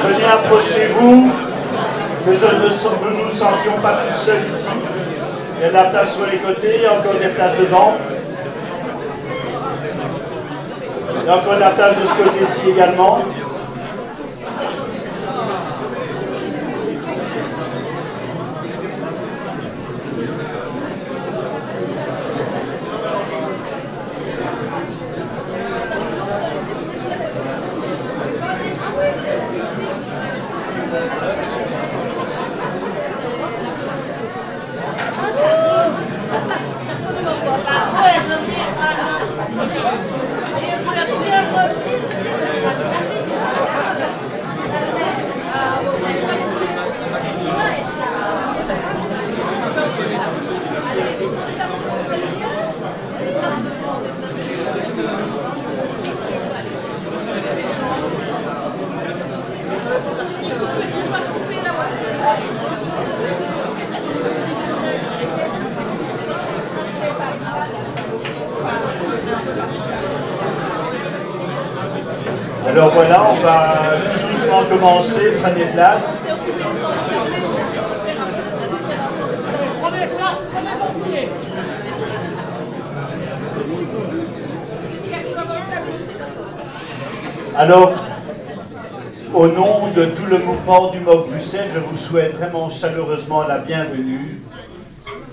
Venez, approchez-vous, que nous ne nous sentions pas tous seuls ici. Il y a de la place sur les côtés, il y a encore des places devant. Il y a encore de la place de ce côté-ci également. Alors voilà, on va tout doucement commencer, prenez place. Alors, au nom de tout le mouvement du MOC Bruxelles, je vous souhaite vraiment chaleureusement la bienvenue.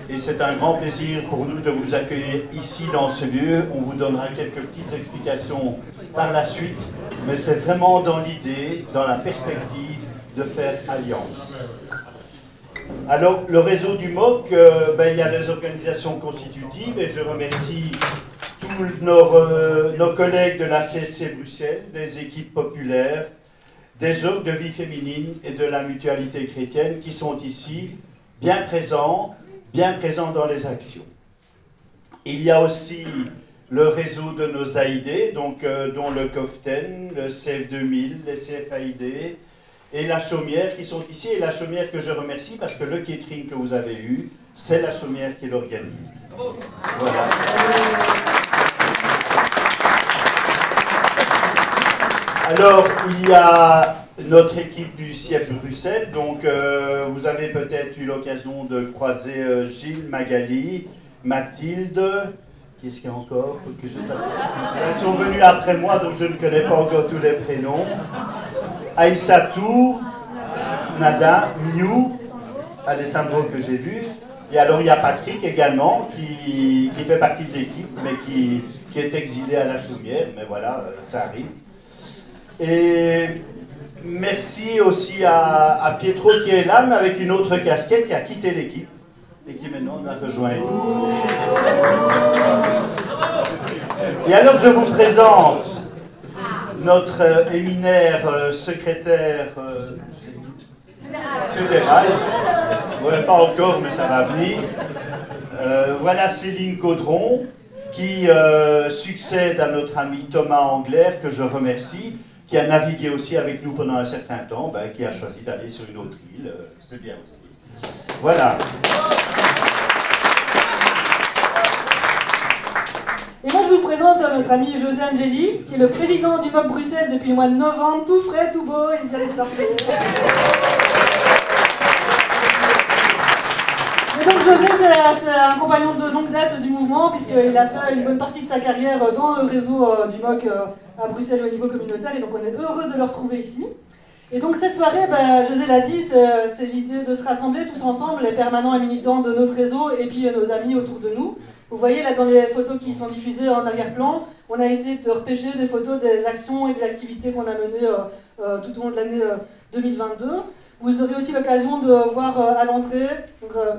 Et c'est un grand plaisir pour nous de vous accueillir ici dans ce lieu. On vous donnera quelques petites explications par la suite, mais c'est vraiment dans l'idée, dans la perspective de faire alliance. Alors, le réseau du MOC, il y a les organisations constitutives et je remercie tous nos collègues de la CSC Bruxelles, des équipes populaires, des OC de vie féminine et de la mutualité chrétienne qui sont ici, bien présents dans les actions. Il y a aussi le réseau de nos AID, donc, dont le COFTEN, le CF 2000, les CFAID et la Chaumière qui sont ici. Et la Chaumière que je remercie parce que le catering que vous avez eu, c'est la Chaumière qui l'organise. Voilà. Alors, il y a notre équipe du CIEP Bruxelles, donc vous avez peut-être eu l'occasion de croiser Gilles, Magali, Mathilde, qu'est-ce qu'il y a encore que je passe? Elles sont venues après moi, donc je ne connais pas encore tous les prénoms. Aïssatou, Nada, Miou, Alessandro que j'ai vu, et alors il y a Patrick également, qui fait partie de l'équipe, mais qui est exilé à la Chaumière, mais voilà, ça arrive. Et merci aussi à Pietro qui est là, mais avec une autre casquette, qui a quitté l'équipe et qui maintenant nous a rejoint. Et alors je vous présente notre éminaire secrétaire fédéral. Ouais, pas encore, mais ça va venir. Voilà Céline Caudron qui succède à notre ami Thomas Anglaire, que je remercie, qui a navigué aussi avec nous pendant un certain temps, qui a choisi d'aller sur une autre île, c'est bien aussi. Voilà. Et moi je vous présente notre ami José Angeli, qui est le président du MOC Bruxelles depuis le mois de novembre, tout frais, tout beau, il vient de parler. Et donc José, c'est un compagnon de longue date du mouvement, puisqu'il a fait une bonne partie de sa carrière dans le réseau du MOC à Bruxelles au niveau communautaire, et donc on est heureux de le retrouver ici. Et donc cette soirée, José l'a dit, c'est l'idée de se rassembler tous ensemble, les permanents et militants de notre réseau, et puis nos amis autour de nous. Vous voyez là dans les photos qui sont diffusées en arrière-plan, on a essayé de repêcher des photos des actions et des activités qu'on a menées tout au long de l'année 2022. Vous aurez aussi l'occasion de voir à l'entrée.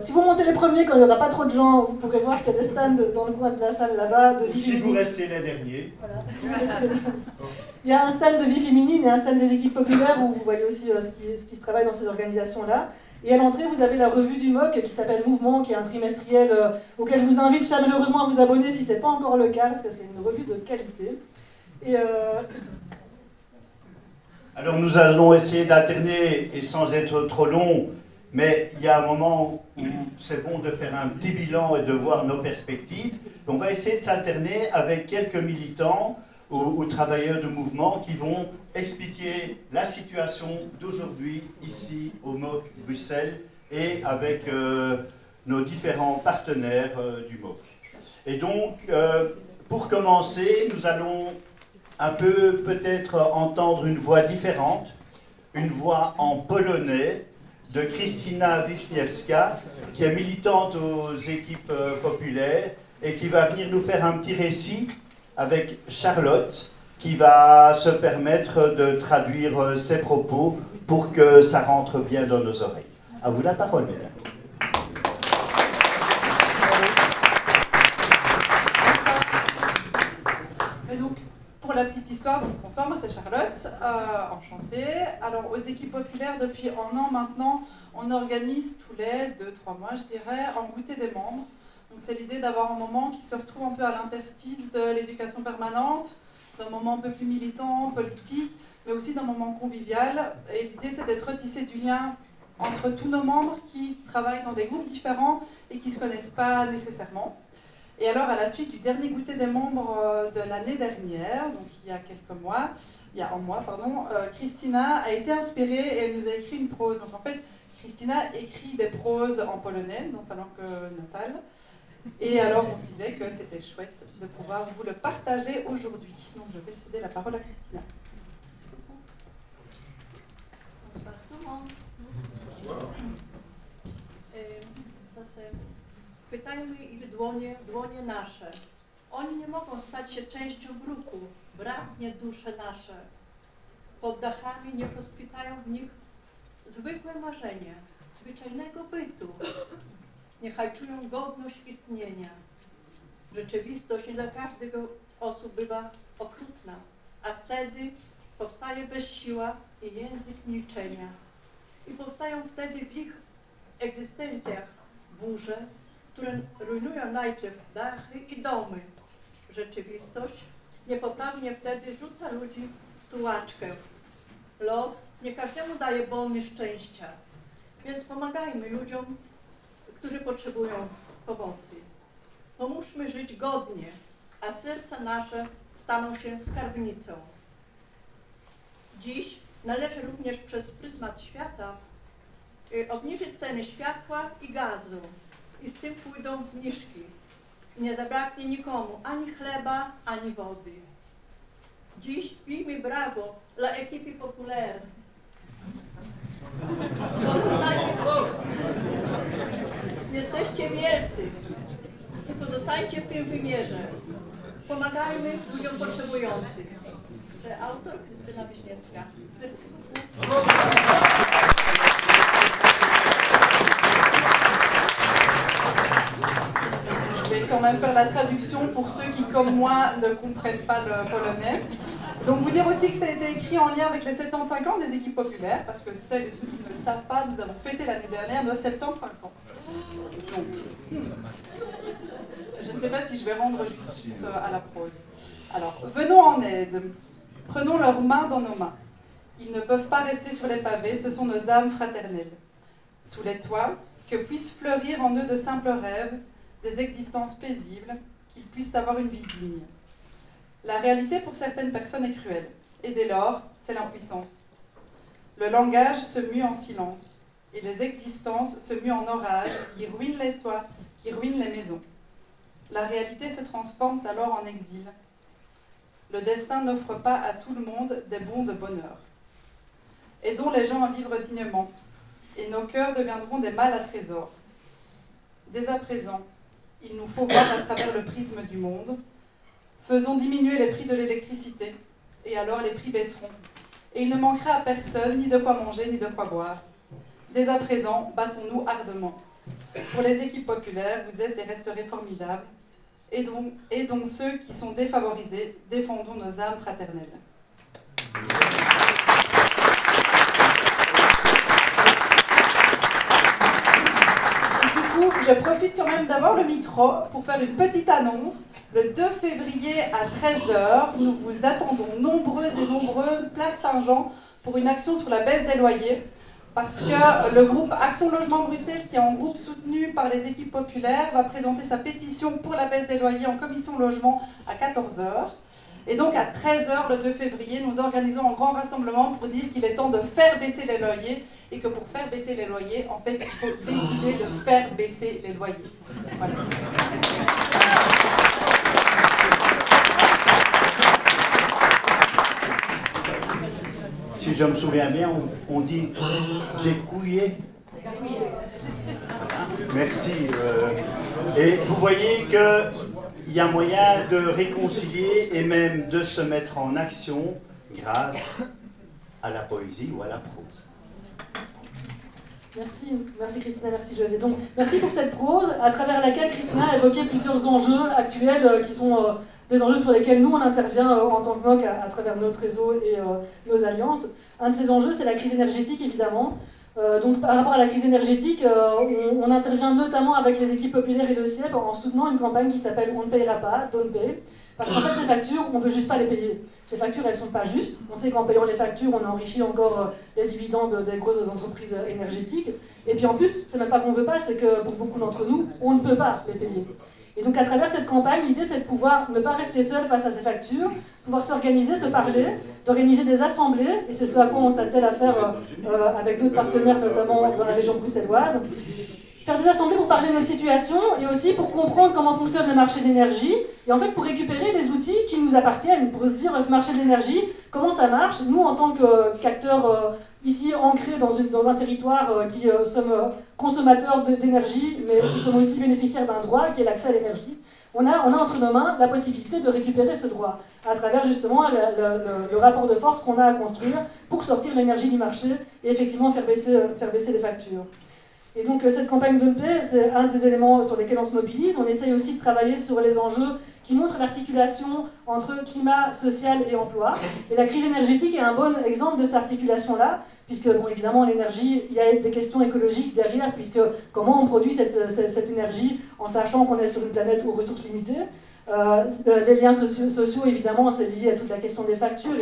Si vous montez les premiers, quand il n'y aura pas trop de gens, vous pourrez voir qu'il y a des stands dans le coin de la salle là-bas. Si vous restez les derniers. Voilà, si vous restez les derniers. Il y a un stand de vie féminine et un stand des équipes populaires où vous voyez aussi ce qui se travaille dans ces organisations-là. Et à l'entrée, vous avez la revue du MOC qui s'appelle Mouvement, qui est un trimestriel auquel je vous invite chaleureusement à vous abonner si ce n'est pas encore le cas, parce que c'est une revue de qualité. Et alors nous allons essayer d'alterner, et sans être trop long, mais il y a un moment où c'est bon de faire un petit bilan et de voir nos perspectives. On va essayer de s'alterner avec quelques militants ou travailleurs de mouvement qui vont expliquer la situation d'aujourd'hui ici au MOC Bruxelles et avec nos différents partenaires du MOC. Et donc, pour commencer, nous allons un peu peut-être entendre une voix différente, une voix en polonais de Krystyna Wiśniewska, qui est militante aux équipes populaires et qui va venir nous faire un petit récit avec Charlotte, qui va se permettre de traduire ses propos pour que ça rentre bien dans nos oreilles. À vous la parole, mesdames. Et donc, pour la petite histoire, donc bonsoir, moi c'est Charlotte, enchantée. Alors, aux équipes populaires, depuis 1 an maintenant, on organise tous les 2-3 mois, je dirais, un goûter des membres. Donc c'est l'idée d'avoir un moment qui se retrouve un peu à l'interstice de l'éducation permanente, d'un moment un peu plus militant, politique, mais aussi d'un moment convivial. Et l'idée c'est d'être retissé du lien entre tous nos membres qui travaillent dans des groupes différents et qui ne se connaissent pas nécessairement. Et alors à la suite du dernier goûter des membres de l'année dernière, donc il y a quelques mois, il y a 1 mois, pardon, Krystyna a été inspirée et elle nous a écrit une prose. Donc en fait, Krystyna écrit des proses en polonais dans sa langue natale. Et alors, on disait que c'était chouette de pouvoir vous le partager aujourd'hui. Donc, je vais céder la parole à Krystyna. Merci beaucoup. Bonsoir tout le monde. Bonsoir. Pytajmy ich dłonie nasze. Oni nie mogą stać się częścią bruku. Braknie dusze nasze. Pod dachami niech rozkwitają w nich zwykłe marzenia, zwyczajnego bytu. Niechaj czują godność istnienia. Rzeczywistość nie dla każdego osób bywa okrutna, a wtedy powstaje bezsiła i język milczenia. I powstają wtedy w ich egzystencjach burze, które rujnują najpierw dachy i domy. Rzeczywistość niepoprawnie wtedy rzuca ludzi w tułaczkę. Los nie każdemu daje bony szczęścia, więc pomagajmy ludziom, którzy potrzebują pomocy. Pomóżmy żyć godnie, a serca nasze staną się skarbnicą. Dziś należy również przez pryzmat świata obniżyć ceny światła i gazu i z tym pójdą zniżki. Nie zabraknie nikomu ani chleba, ani wody. Dziś bijmy brawo dla ekipy Populaire. Jesteście wielcy i pozostańcie w tym wymiarze. Pomagajmy ludziom potrzebującym. Autor Krystyna Wiśniewska. Merci beaucoup. Je vais quand même faire la traduction pour ceux qui, comme moi, ne comprennent pas le polonais. Donc vous dire aussi que ça a été écrit en lien avec les 75 ans des équipes populaires, parce que celles et ceux qui ne le savent pas, nous avons fêté l'année dernière nos 75 ans. Donc, je ne sais pas si je vais rendre justice à la prose. Alors, venons en aide. Prenons leurs mains dans nos mains. Ils ne peuvent pas rester sur les pavés, ce sont nos âmes fraternelles. Sous les toits, que puissent fleurir en eux de simples rêves, des existences paisibles, qu'ils puissent avoir une vie digne. La réalité pour certaines personnes est cruelle, et dès lors, c'est l'impuissance. Le langage se mue en silence, et les existences se muent en orages qui ruinent les toits, qui ruinent les maisons. La réalité se transforme alors en exil. Le destin n'offre pas à tout le monde des bons de bonheur. Aidons les gens à vivre dignement, et nos cœurs deviendront des mâles à trésor. Dès à présent, il nous faut voir à travers le prisme du monde. Faisons diminuer les prix de l'électricité, et alors les prix baisseront. Et il ne manquera à personne ni de quoi manger, ni de quoi boire. Dès à présent, battons-nous ardemment. Pour les équipes populaires, vous êtes et resterez formidables. Aidons ceux qui sont défavorisés, défendons nos âmes fraternelles. je profite quand même d'avoir le micro pour faire une petite annonce. Le 2 février à 13 h, nous vous attendons nombreuses et nombreuses, place Saint-Jean, pour une action sur la baisse des loyers. Parce que le groupe Action Logement Bruxelles, qui est un groupe soutenu par les équipes populaires, va présenter sa pétition pour la baisse des loyers en commission logement à 14 h. Et donc à 13 h le 2 février, nous organisons un grand rassemblement pour dire qu'il est temps de faire baisser les loyers et que pour faire baisser les loyers, en fait, il faut décider de faire baisser les loyers. Voilà. Si je me souviens bien, on dit « j'ai couillé ». Merci. Et vous voyez qu'il y a moyen de réconcilier et même de se mettre en action grâce à la poésie ou à la prose. Merci Christina, merci José. Donc, merci pour cette prose à travers laquelle Christina a évoqué plusieurs enjeux actuels qui sont des enjeux sur lesquels nous on intervient en tant que MOC à travers notre réseau et nos alliances. Un de ces enjeux, c'est la crise énergétique évidemment. Donc par rapport à la crise énergétique, on intervient notamment avec les équipes populaires et le CIEP en soutenant une campagne qui s'appelle « On ne payera pas », Don't Pay. Parce qu'en fait, ces factures, on ne veut juste pas les payer. Ces factures, elles ne sont pas justes. On sait qu'en payant les factures, on enrichit encore les dividendes des grosses entreprises énergétiques. Et puis en plus, c'est même pas qu'on ne veut pas, c'est que pour beaucoup d'entre nous, on ne peut pas les payer. Et donc à travers cette campagne, l'idée c'est de pouvoir ne pas rester seul face à ces factures, pouvoir s'organiser, se parler, d'organiser des assemblées, et c'est ce à quoi on s'attelle à faire avec d'autres partenaires, notamment dans la région bruxelloise. Faire des assemblées pour parler de notre situation et aussi pour comprendre comment fonctionne le marché de l'énergie et en fait pour récupérer les outils qui nous appartiennent, pour se dire ce marché de l'énergie, comment ça marche. Nous en tant qu'acteurs ici ancrés dans un territoire qui sommes consommateurs d'énergie mais qui sommes aussi bénéficiaires d'un droit qui est l'accès à l'énergie, on a entre nos mains la possibilité de récupérer ce droit à travers justement le rapport de force qu'on a à construire pour sortir l'énergie du marché et effectivement faire baisser les factures. Et donc cette campagne de paix, c'est un des éléments sur lesquels on se mobilise. On essaye aussi de travailler sur les enjeux qui montrent l'articulation entre climat, social et emploi. Et la crise énergétique est un bon exemple de cette articulation-là, puisque bon, évidemment l'énergie, il y a des questions écologiques derrière, puisque comment on produit cette énergie en sachant qu'on est sur une planète aux ressources limitées. Les liens sociaux, évidemment, c'est lié à toute la question des factures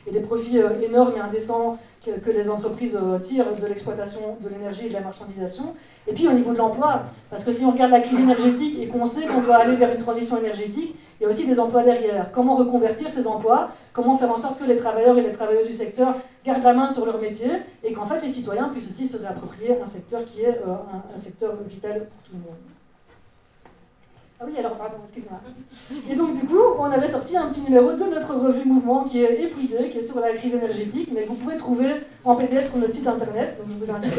et des profits énormes et indécents que les entreprises tirent de l'exploitation de l'énergie et de la marchandisation. Et puis au niveau de l'emploi, parce que si on regarde la crise énergétique et qu'on sait qu'on doit aller vers une transition énergétique, il y a aussi des emplois derrière. Comment reconvertir ces emplois? Comment faire en sorte que les travailleurs et les travailleuses du secteur gardent la main sur leur métier et qu'en fait les citoyens puissent aussi se réapproprier un secteur qui est un secteur vital pour tout le monde. Ah oui, alors, pardon, excuse-moi. Et donc, du coup, on avait sorti un petit numéro de notre revue Mouvement qui est épuisé, qui est sur la crise énergétique, mais que vous pouvez trouver en PDF sur notre site internet. Donc, je vous invite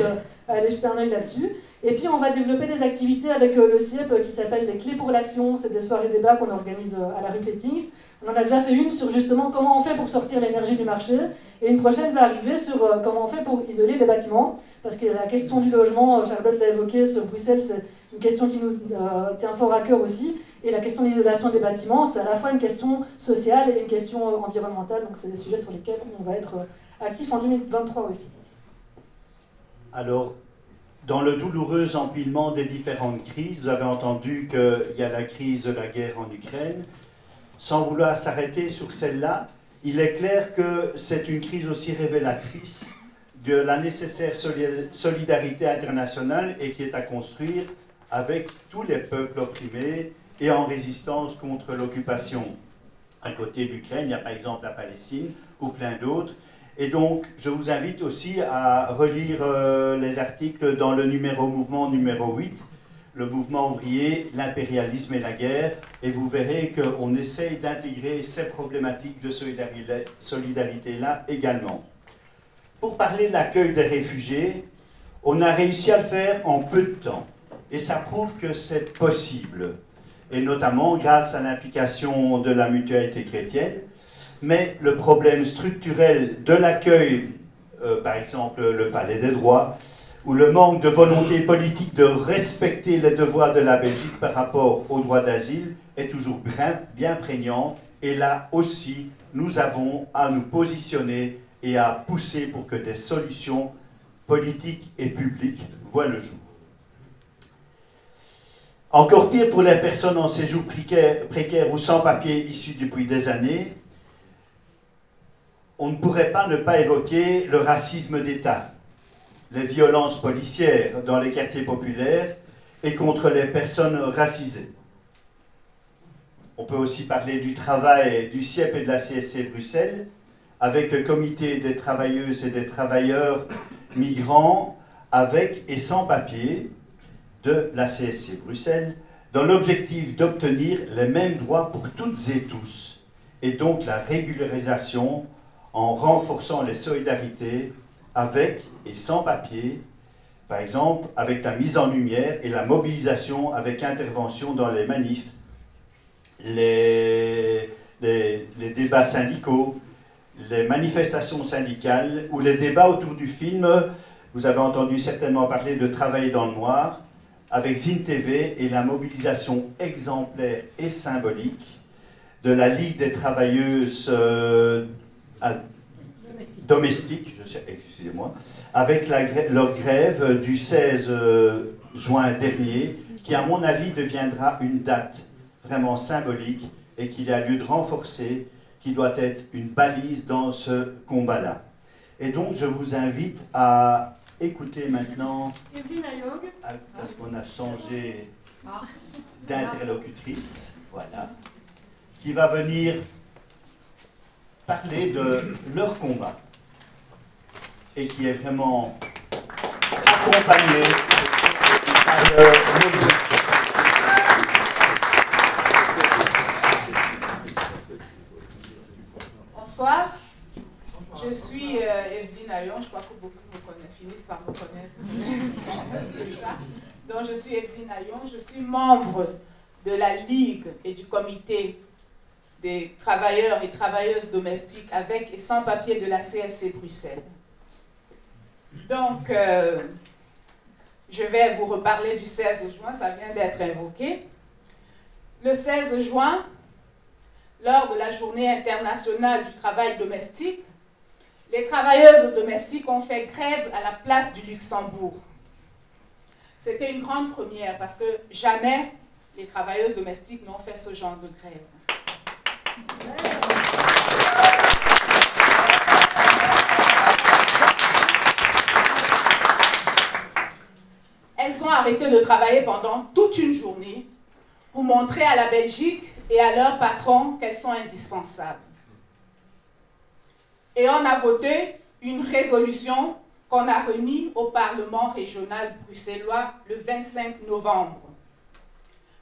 à aller jeter un œil là-dessus. Et puis, on va développer des activités avec le CIEP qui s'appelle les Clés pour l'action. C'est des soirées débats qu'on organise à la rue Clétings. On en a déjà fait une sur justement comment on fait pour sortir l'énergie du marché. Et une prochaine va arriver sur comment on fait pour isoler les bâtiments. Parce que la question du logement, Charlotte l'a évoqué sur Bruxelles, c'est une question qui nous tient fort à cœur aussi. Et la question de l'isolation des bâtiments, c'est à la fois une question sociale et une question environnementale. Donc c'est des sujets sur lesquels on va être actifs en 2023 aussi. Alors, dans le douloureux empilement des différentes crises, vous avez entendu qu'il y a la crise de la guerre en Ukraine. Sans vouloir s'arrêter sur celle-là, il est clair que c'est une crise aussi révélatrice de la nécessaire solidarité internationale et qui est à construire avec tous les peuples opprimés et en résistance contre l'occupation. À côté de l'Ukraine, il y a par exemple la Palestine ou plein d'autres. Et donc, je vous invite aussi à relire les articles dans le Mouvement numéro 8, le mouvement ouvrier, l'impérialisme et la guerre, et vous verrez qu'on essaye d'intégrer ces problématiques de solidarité-là également. Pour parler de l'accueil des réfugiés, on a réussi à le faire en peu de temps. Et ça prouve que c'est possible. Et notamment grâce à l'implication de la Mutualité chrétienne. Mais le problème structurel de l'accueil, par exemple le Palais des droits, ou le manque de volonté politique de respecter les devoirs de la Belgique par rapport aux droits d'asile, est toujours bien prégnant. Et là aussi, nous avons à nous positionner et à pousser pour que des solutions politiques et publiques voient le jour. Encore pire pour les personnes en séjour précaire ou sans papier issues depuis des années, on ne pourrait pas ne pas évoquer le racisme d'État, les violences policières dans les quartiers populaires et contre les personnes racisées. On peut aussi parler du travail du CIEP et de la CSC Bruxelles, avec le comité des travailleuses et des travailleurs migrants avec et sans papier de la CSC Bruxelles, dans l'objectif d'obtenir les mêmes droits pour toutes et tous, et donc la régularisation en renforçant les solidarités avec et sans papier, par exemple avec la mise en lumière et la mobilisation avec intervention dans les manifs, les débats syndicaux, les manifestations syndicales ou les débats autour du film. Vous avez entendu certainement parler de Travailler dans le noir, avec Zine TV et la mobilisation exemplaire et symbolique de la Ligue des travailleuses domestiques, excusez-moi, avec leur grève du 16 juin dernier, qui à mon avis deviendra une date vraiment symbolique et qu'il y a lieu de renforcer, qui doit être une balise dans ce combat-là. Et donc je vous invite à écoutez maintenant, parce qu'on a changé d'interlocutrice, voilà, qui va venir parler de leur combat et qui est vraiment accompagné par le Bonsoir. Je suis Evelyne Ayon, je crois que beaucoup finissent par me connaître. Donc je suis Evelyne Ayon, je suis membre de la Ligue et du comité des travailleurs et travailleuses domestiques avec et sans papier de la CSC Bruxelles. Donc je vais vous reparler du 16 juin, ça vient d'être invoqué. Le 16 juin, lors de la journée internationale du travail domestique, les travailleuses domestiques ont fait grève à la place du Luxembourg. C'était une grande première parce que jamais les travailleuses domestiques n'ont fait ce genre de grève. Elles ont arrêté de travailler pendant toute une journée pour montrer à la Belgique et à leurs patrons qu'elles sont indispensables. Et on a voté une résolution qu'on a remise au Parlement régional bruxellois le 25 novembre.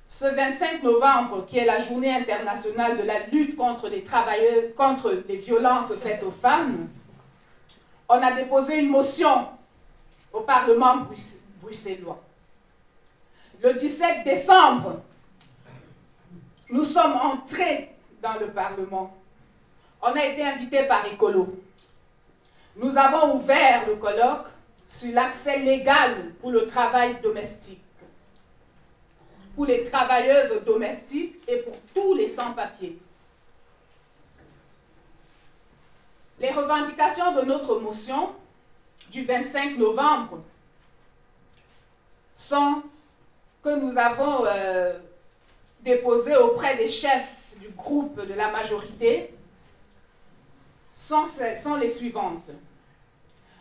Ce 25 novembre, qui est la journée internationale de la lutte contre les violences faites aux femmes, on a déposé une motion au Parlement bruxellois. Le 17 décembre, nous sommes entrés dans le Parlement. On a été invités par Écolo. Nous avons ouvert le colloque sur l'accès légal pour le travail domestique, pour les travailleuses domestiques et pour tous les sans-papiers. Les revendications de notre motion du 25 novembre sont que nous avons déposées auprès des chefs du groupe de la majorité sont les suivantes.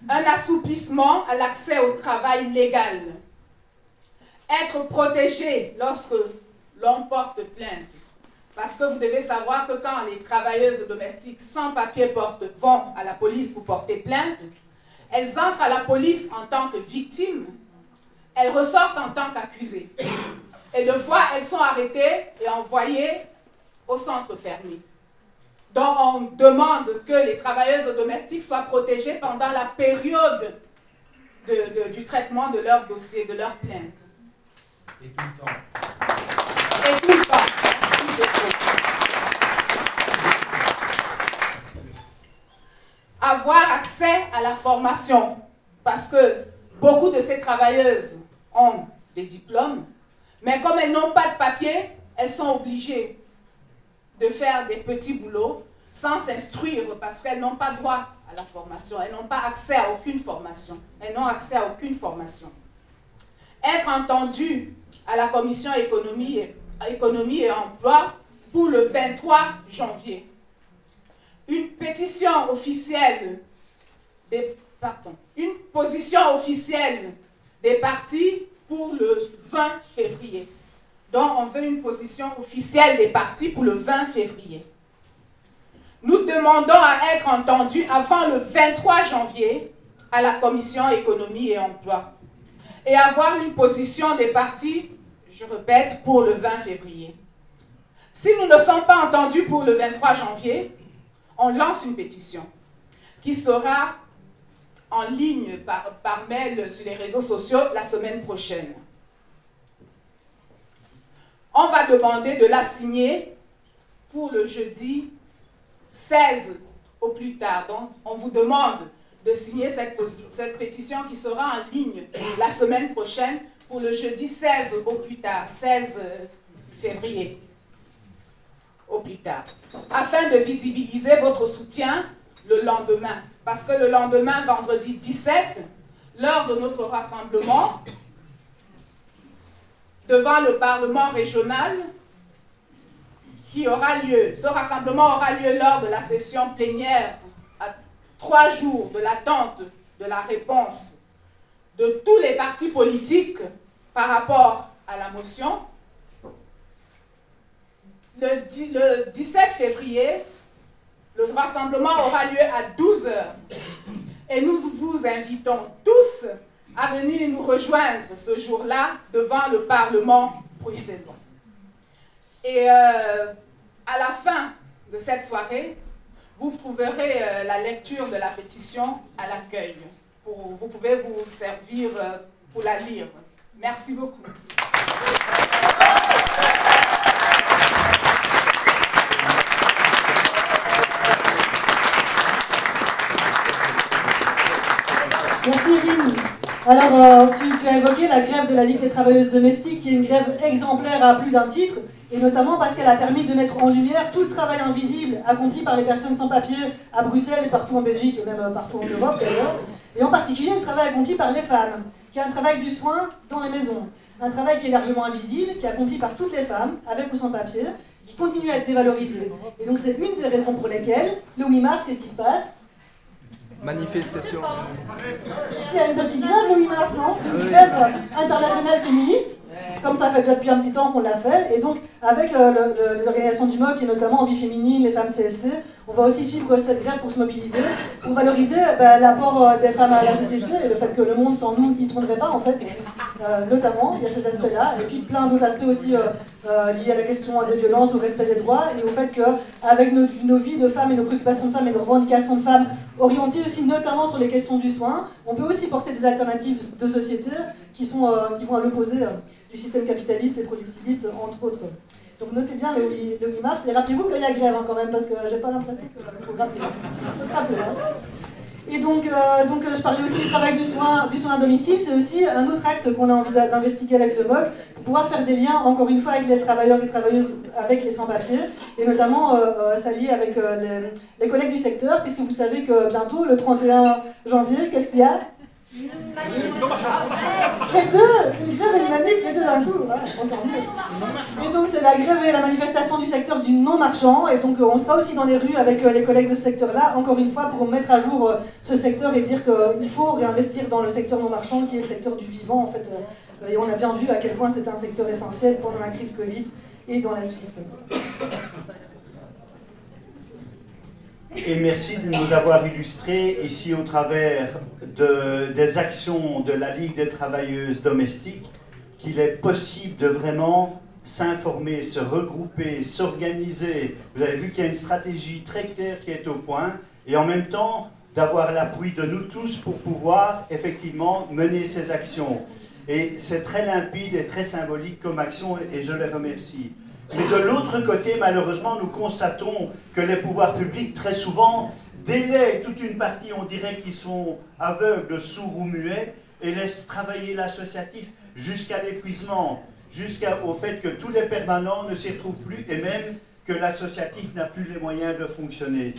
Un assouplissement à l'accès au travail légal. Être protégé lorsque l'on porte plainte. Parce que vous devez savoir que quand les travailleuses domestiques sans papier vont à la police pour porter plainte, elles entrent à la police en tant que victimes, elles ressortent en tant qu'accusées. Et deux fois, elles sont arrêtées et envoyées au centre fermé. Donc, on demande que les travailleuses domestiques soient protégées pendant la période du traitement de leur dossier, de leur plainte. Et tout le temps. Et tout le temps. Avoir accès à la formation, parce que beaucoup de ces travailleuses ont des diplômes, mais comme elles n'ont pas de papier, elles sont obligées de faire des petits boulots sans s'instruire parce qu'elles n'ont pas droit à la formation, elles n'ont pas accès à aucune formation, elles n'ont accès à aucune formation. Être entendues à la Commission économie et emploi pour le 23 janvier. Une pétition officielle une position officielle des partis pour le 20 février. Donc, on veut une position officielle des partis pour le 20 février. Nous demandons à être entendus avant le 23 janvier à la Commission économie et emploi et avoir une position des partis, je répète, pour le 20 février. Si nous ne sommes pas entendus pour le 23 janvier, on lance une pétition qui sera en ligne par mail sur les réseaux sociaux la semaine prochaine. On va demander de la signer pour le jeudi 16 au plus tard. Donc, on vous demande de signer cette pétition qui sera en ligne la semaine prochaine pour le jeudi 16 au plus tard, 16 février au plus tard, afin de visibiliser votre soutien le lendemain. Parce que le lendemain, vendredi 17, lors de notre rassemblement devant le Parlement régional qui aura lieu, ce rassemblement aura lieu lors de la session plénière à 3 jours de l'attente de la réponse de tous les partis politiques par rapport à la motion. Le 17 février, le rassemblement aura lieu à 12 h. Et nous vous invitons tous à venir nous rejoindre ce jour-là devant le Parlement bruxellois. Et à la fin de cette soirée, vous trouverez la lecture de la pétition à l'accueil. Vous pouvez vous servir pour la lire. Merci beaucoup. Merci Evelyne. Alors, tu as évoqué la grève de la Ligue des travailleuses domestiques, qui est une grève exemplaire à plus d'un titre, et notamment parce qu'elle a permis de mettre en lumière tout le travail invisible accompli par les personnes sans papier à Bruxelles et partout en Belgique, et même partout en Europe d'ailleurs, et en particulier le travail accompli par les femmes, qui est un travail du soin dans les maisons. Un travail qui est largement invisible, qui est accompli par toutes les femmes, avec ou sans papier, qui continue à être dévalorisé. Et donc c'est une des raisons pour lesquelles, le 8 mars, qu'est-ce qui se passe ? Manifestation. Il y a une petite grève le 8 mars, non? Une grève internationale féministe, comme ça fait déjà depuis un petit temps qu'on l'a fait, et donc avec les organisations du MOC et notamment Envie Féminine, les femmes CSC, on va aussi suivre cette grève pour se mobiliser, pour valoriser l'apport des femmes à la société et le fait que le monde sans nous, il ne tournerait pas en fait, notamment, il y a ces aspects-là, et puis plein d'autres aspects aussi liés à la question des violences, au respect des droits, et au fait qu'avec nos vies de femmes et nos préoccupations de femmes et nos revendications de femmes orientées aussi notamment sur les questions du soin, on peut aussi porter des alternatives de société qui vont à l'opposé du système capitaliste et productiviste, entre autres. Donc notez bien le 8 mars, et rappelez-vous qu'il y a grève quand même, parce que j'ai pas l'impression qu'il faut rappeler. Il faut se rappeler. Et donc, je parlais aussi du travail du soin à domicile, c'est aussi un autre axe qu'on a envie d'investiguer avec le MOC, pour pouvoir faire des liens, encore une fois, avec les travailleurs et travailleuses avec et sans papier, et notamment s'allier avec les collègues du secteur, puisque vous savez que bientôt, le 31 janvier, qu'est-ce qu'il y a ? Les deux, une grève et une manif, les deux d'un coup, voilà, encore mieux. Et donc c'est la grève et la manifestation du secteur du non-marchand, et donc on sera aussi dans les rues avec les collègues de ce secteur-là, encore une fois pour mettre à jour ce secteur et dire qu'il faut réinvestir dans le secteur non-marchand qui est le secteur du vivant en fait, et on a bien vu à quel point c'est un secteur essentiel pendant la crise Covid et dans la suite. Et merci de nous avoir illustré ici au travers des actions de la Ligue des travailleuses domestiques qu'il est possible de vraiment s'informer, se regrouper, s'organiser. Vous avez vu qu'il y a une stratégie très claire qui est au point et en même temps d'avoir l'appui de nous tous pour pouvoir effectivement mener ces actions. Et c'est très limpide et très symbolique comme action et je les remercie. Mais de l'autre côté, malheureusement, nous constatons que les pouvoirs publics, très souvent, délèguent toute une partie, on dirait qu'ils sont aveugles, sourds ou muets, et laissent travailler l'associatif jusqu'à l'épuisement, jusqu'au fait que tous les permanents ne s'y retrouvent plus, et même que l'associatif n'a plus les moyens de fonctionner.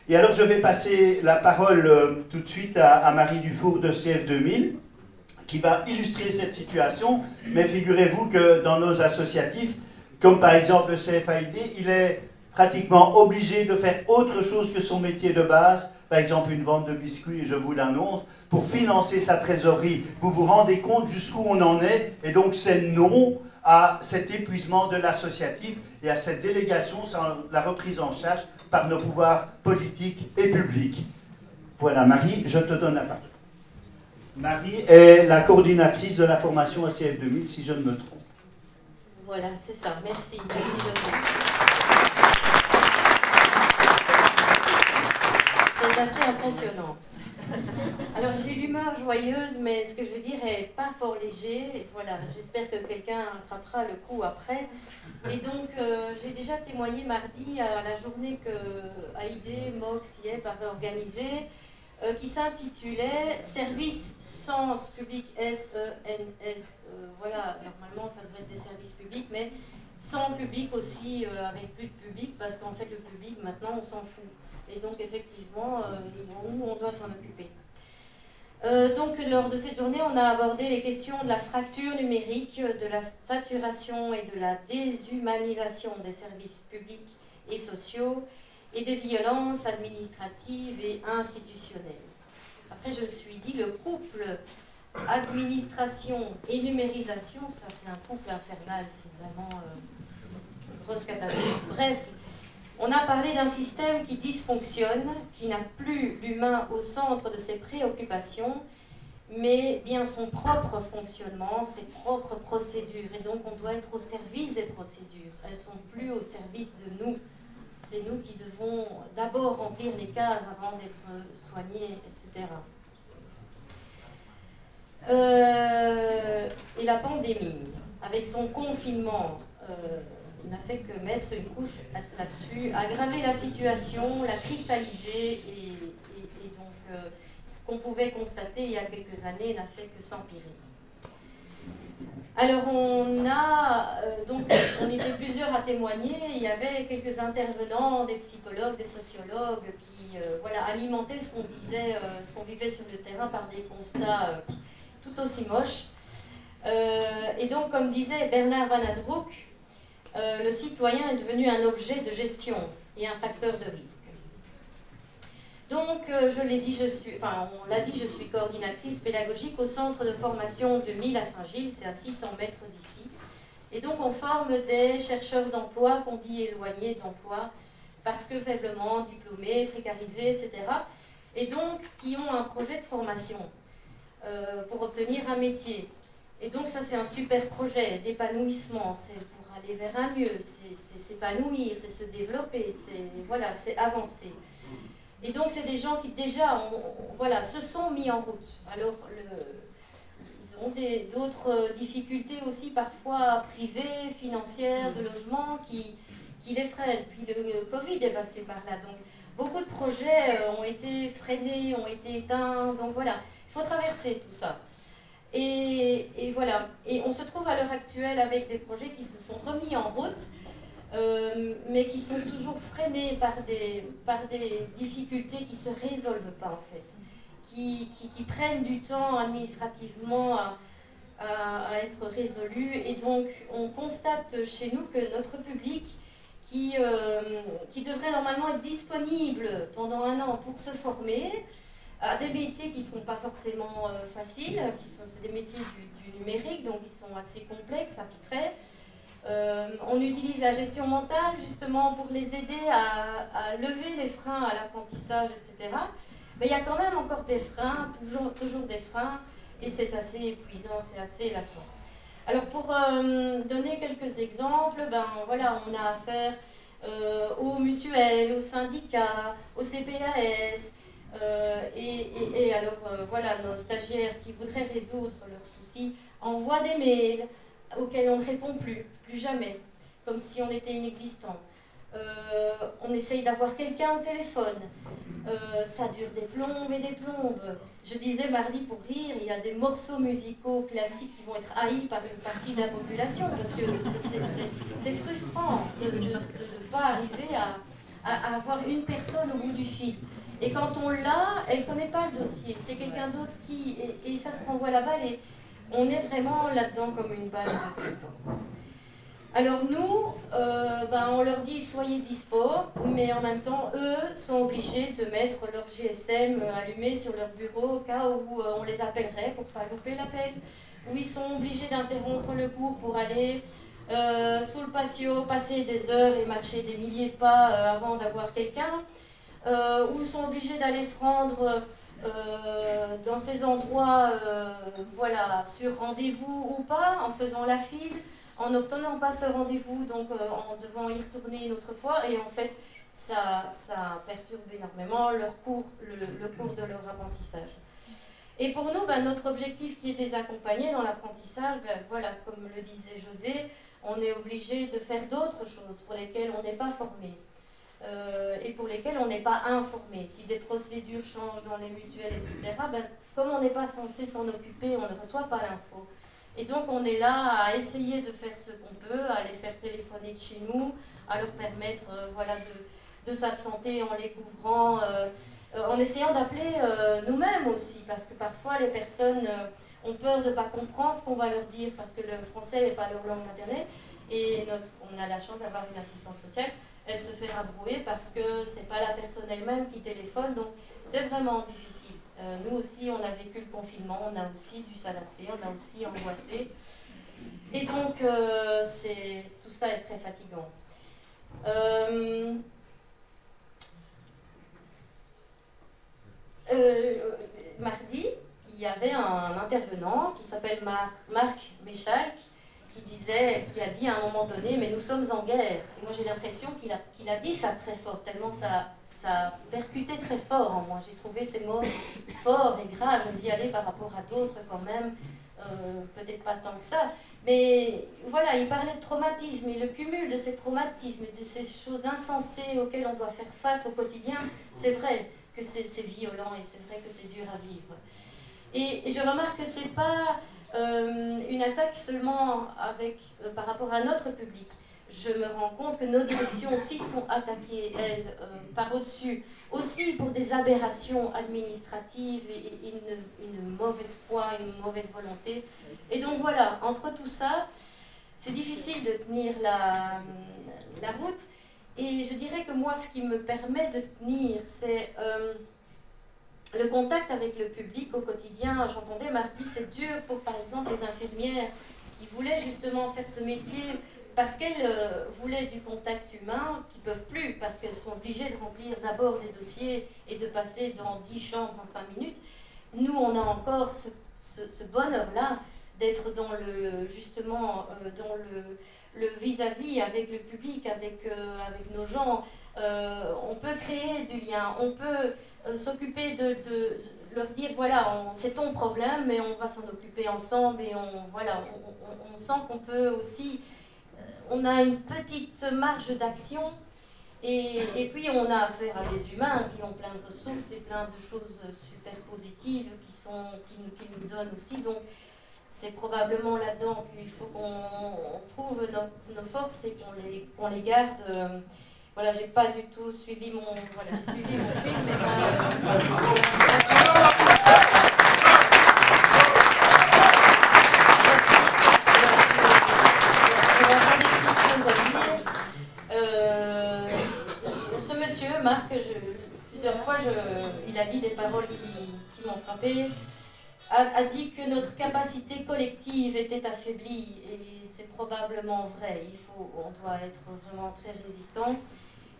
Et alors, je vais passer la parole tout de suite à Marie Dufour de CF2000, qui va illustrer cette situation, mais figurez-vous que dans nos associatifs, comme par exemple le CFAID, il est pratiquement obligé de faire autre chose que son métier de base, par exemple une vente de biscuits, je vous l'annonce, pour financer sa trésorerie. Vous vous rendez compte jusqu'où on en est, et donc c'est non à cet épuisement de l'associatif et à cette délégation sans la reprise en charge par nos pouvoirs politiques et publics. Voilà, Marie, je te donne la parole. Marie est la coordinatrice de la formation ACF 2000, si je ne me trompe. Voilà, c'est ça. Merci. Merci de C'est assez impressionnant. Alors j'ai l'humeur joyeuse, mais ce que je veux dire est pas fort léger. Et voilà, j'espère que quelqu'un attrapera le coup après. Et donc j'ai déjà témoigné mardi à la journée que AID, MOX, IEP avait organisée, qui s'intitulait Service Sens Public S-E-N-S. Voilà, normalement ça devrait être des services publics, mais sans public aussi, avec plus de public, parce qu'en fait le public maintenant on s'en fout. Et donc effectivement, nous on doit s'en occuper. Donc lors de cette journée, on a abordé les questions de la fracture numérique, de la saturation et de la déshumanisation des services publics et sociaux, et des violences administratives et institutionnelles. Après, je me suis dit, le couple administration et numérisation, ça c'est un couple infernal, c'est vraiment une grosse catastrophe. Bref, on a parlé d'un système qui dysfonctionne, qui n'a plus l'humain au centre de ses préoccupations, mais bien son propre fonctionnement, ses propres procédures. Et donc on doit être au service des procédures. Elles ne sont plus au service de nous. C'est nous qui devons d'abord remplir les cases avant d'être soignés, etc. Et la pandémie, avec son confinement, n'a fait que mettre une couche là-dessus, aggraver la situation, la cristalliser, et donc ce qu'on pouvait constater il y a quelques années n'a fait que s'empirer. Alors on était plusieurs à témoigner, il y avait quelques intervenants, des psychologues, des sociologues qui voilà, alimentaient ce qu'on disait, ce qu'on vivait sur le terrain par des constats tout aussi moches. Et donc comme disait Bernard Van Asbroek, le citoyen est devenu un objet de gestion et un facteur de risque. Donc, je l'ai dit, on l'a dit, je suis coordinatrice pédagogique au centre de formation de Mille à Saint-Gilles, c'est à 600 mètres d'ici. Et donc, on forme des chercheurs d'emploi qu'on dit éloignés d'emploi, parce que faiblement diplômés, précarisés, etc. Et donc, qui ont un projet de formation pour obtenir un métier. Et donc, ça, c'est un super projet d'épanouissement, c'est pour aller vers un mieux, c'est s'épanouir, c'est se développer, c'est avancer. Et donc, c'est des gens qui déjà se sont mis en route. Alors, ils ont d'autres difficultés aussi, parfois privées, financières, de logement, qui les freinent. Puis le Covid est passé par là. Donc, beaucoup de projets ont été freinés, ont été éteints. Donc, voilà, il faut traverser tout ça. Et voilà. Et on se trouve à l'heure actuelle avec des projets qui se sont remis en route, mais qui sont toujours freinés par des difficultés qui ne se résolvent pas en fait, qui prennent du temps administrativement à être résolus. Et donc on constate chez nous que notre public qui devrait normalement être disponible pendant un an pour se former à des métiers qui ne sont pas forcément faciles, c'est des métiers du numérique, donc ils sont assez complexes, abstraits. On utilise la gestion mentale justement pour les aider à lever les freins à l'apprentissage, etc. Mais il y a quand même encore des freins, toujours des freins, et c'est assez épuisant, c'est assez lassant. Alors pour donner quelques exemples, voilà, on a affaire aux mutuelles, aux syndicats, aux CPAS, et alors voilà, nos stagiaires qui voudraient résoudre leurs soucis envoient des mails auxquels on ne répond plus jamais, comme si on était inexistant. On essaye d'avoir quelqu'un au téléphone, ça dure des plombes et des plombes. Je disais mardi pour rire, il y a des morceaux musicaux classiques qui vont être haïs par une partie de la population, parce que c'est frustrant de ne pas arriver à avoir une personne au bout du fil. Et quand on l'a, elle ne connaît pas le dossier. C'est quelqu'un d'autre qui... Et ça se renvoie la balle et on est vraiment là-dedans comme une balle de ping-pong. Alors nous, on leur dit soyez dispo, mais en même temps, eux sont obligés de mettre leur GSM allumé sur leur bureau au cas où on les appellerait pour ne pas louper l'appel, où ils sont obligés d'interrompre le cours pour aller sous le patio, passer des heures et marcher des milliers de pas avant d'avoir quelqu'un, où ils sont obligés d'aller se rendre dans ces endroits voilà, sur rendez-vous ou pas, en faisant la file, en n'obtenant pas ce rendez-vous, donc en devant y retourner une autre fois, et en fait, ça perturbe énormément leur cours, le cours de leur apprentissage. Et pour nous, notre objectif qui est de les accompagner dans l'apprentissage, voilà, comme le disait José, on est obligé de faire d'autres choses pour lesquelles on n'est pas formé. Et pour lesquelles on n'est pas informé. Si des procédures changent dans les mutuelles, etc., comme on n'est pas censé s'en occuper, on ne reçoit pas l'info. Et donc on est là à essayer de faire ce qu'on peut, à les faire téléphoner de chez nous, à leur permettre voilà, de s'absenter en les couvrant, en essayant d'appeler nous-mêmes aussi, parce que parfois les personnes ont peur de ne pas comprendre ce qu'on va leur dire, parce que le français n'est pas leur langue maternelle, et on a la chance d'avoir une assistante sociale. Elle se fait rabrouer parce que c'est pas la personne elle-même qui téléphone, donc c'est vraiment difficile. Nous aussi, on a vécu le confinement, on a aussi dû s'adapter, on a aussi angoissé. Et donc, tout ça est très fatigant. Mardi, il y avait un intervenant qui s'appelle Marc Béchac, qui a dit à un moment donné, mais nous sommes en guerre. Et moi j'ai l'impression qu'il a dit ça très fort, tellement ça percutait très fort en moi. J'ai trouvé ces mots forts et graves. Je me dis, allez, par rapport à d'autres quand même, peut-être pas tant que ça. Mais voilà, il parlait de traumatisme, et le cumul de ces traumatismes et de ces choses insensées auxquelles on doit faire face au quotidien, c'est vrai que c'est violent et c'est vrai que c'est dur à vivre. Et je remarque que c'est pas une attaque seulement par rapport à notre public. Je me rends compte que nos directions aussi sont attaquées, elles, par au-dessus, aussi pour des aberrations administratives et une mauvaise foi, une mauvaise volonté. Et donc voilà, entre tout ça, c'est difficile de tenir la route. Et je dirais que moi, ce qui me permet de tenir, c'est le contact avec le public au quotidien. J'entendais mardi, c'est dur pour par exemple les infirmières qui voulaient justement faire ce métier parce qu'elles voulaient du contact humain, qui ne peuvent plus parce qu'elles sont obligées de remplir d'abord des dossiers et de passer dans 10 chambres en 5 minutes. Nous, on a encore ce bonheur-là d'être dans justement dans le vis-à-vis avec le public, avec nos gens. On peut créer du lien, on peut s'occuper de leur dire voilà, c'est ton problème, mais on va s'en occuper ensemble, et on sent qu'on peut aussi, on a une petite marge d'action, et puis on a affaire à des humains qui ont plein de ressources et plein de choses super positives qui nous donnent aussi. Donc c'est probablement là-dedans qu'il faut qu'on trouve nos forces et qu'on les garde. Voilà, j'ai pas du tout suivi mon... Voilà, j'ai suivi mon film, mais ce monsieur, Marc, plusieurs fois, il a dit des paroles qui m'ont frappée. A dit que notre capacité collective était affaiblie, et c'est probablement vrai. On doit être vraiment très résistant.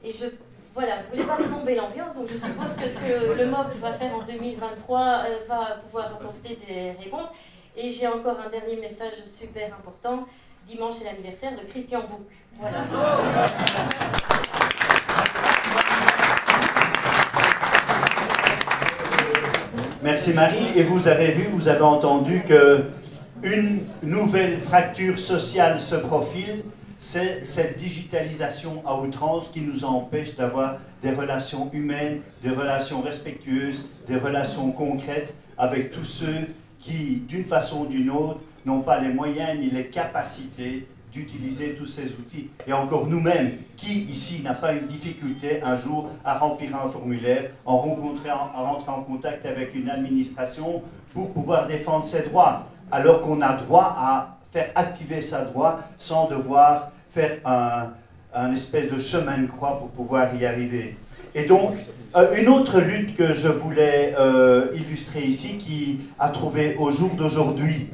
Et je voulais pas plomber l'ambiance, donc je suppose que ce que le MOC va faire en 2023 va pouvoir apporter des réponses. Et j'ai encore un dernier message super important. Dimanche, c'est l'anniversaire de Christian Bouc. Voilà. Merci Marie. Et vous avez entendu qu'une nouvelle fracture sociale se profile. C'est cette digitalisation à outrance qui nous empêche d'avoir des relations humaines, des relations respectueuses, des relations concrètes avec tous ceux qui, d'une façon ou d'une autre, n'ont pas les moyens ni les capacités d'utiliser tous ces outils. Et encore nous-mêmes, qui ici n'a pas une difficulté un jour à remplir un formulaire, à rentrer en contact avec une administration pour pouvoir défendre ses droits, alors qu'on a droit à faire activer sa droit sans devoir faire un espèce de chemin de croix pour pouvoir y arriver. Et donc, une autre lutte que je voulais illustrer ici, qui a trouvé au jour d'aujourd'hui